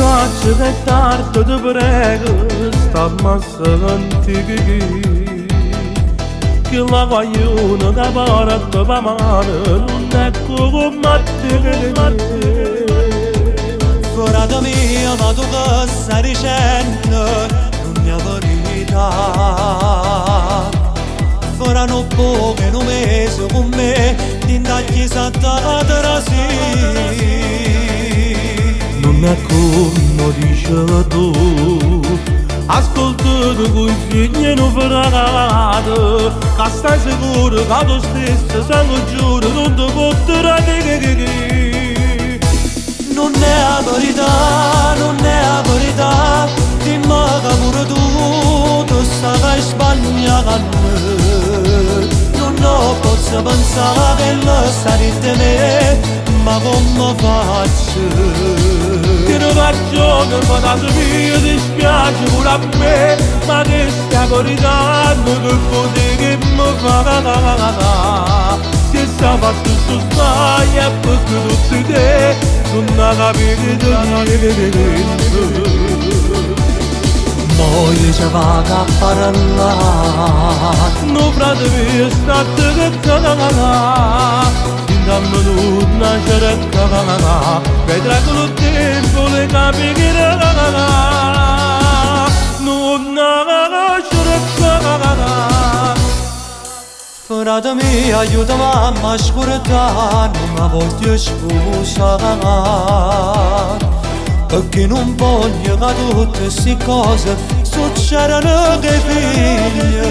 Saçı tartı da bırakı stammasın Kila vayunu kabaratı bamanın Nekku mattı Forada mi amado kız sarışenler Nunya varita Fora no po che non me so con me Tindagli satta trasi Non è come dice tu Ascoltando così non farà Che stai sicuro che tu stesso se lo giuro non ti potrai Non è la verità, non è la verità Dimmi che pure tu sai sbagliare Non posso pensare che lo sai di me Ma come faccio? Che non ragione ma da mia dispiace pure a me Ma che sta verità non che potevi mi fare Se sta fatto sto sbaglio è perché tutti te Non ha capito Moglie ci va a parlare No frate mio state che cagà Dammi tu una cerca Vedrai con il tempo le capirà Non ha cerca Frate mio aiutami a scordare Non mi voglio scusare Perché non voglio che tutte queste cose Succedano che figlie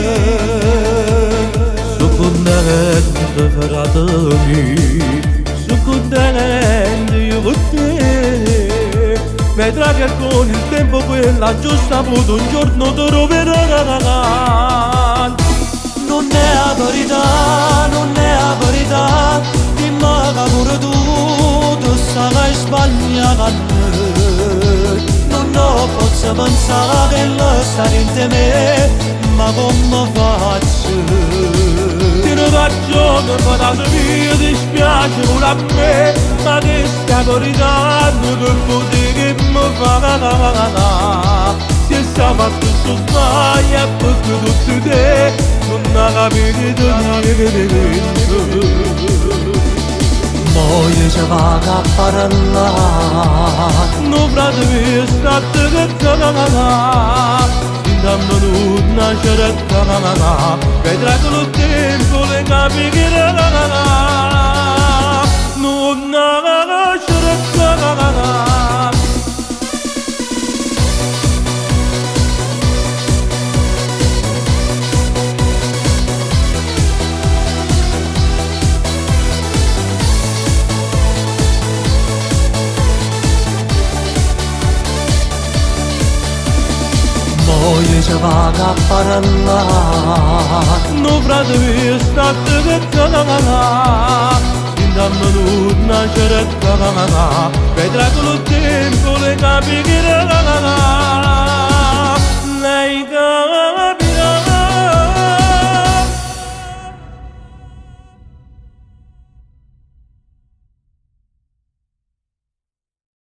Sono contento frate mio Sono contento io con te Vedrai che con il tempo quella giusta voto un giorno ti troverà Non è la verità, non è la verità Dimmi che pure tu sai sbagliare Non posso pensare che lo sai di me Ma come faccio? Ti ragione ma da mia dispiace pure a me Ma che sta verità non che potevi mi fare Se sta fatto sto sbaglio è perché tutti te Non ha capito niente Moglie ci va a parlare No frate mio state che cagà Dammi una cerca Vedrai con il tempo le capirà Non ha cerca Moglie ci va a parlare No frate mio state che cagà Dammi una cerca Vedrai con il tempo le capirà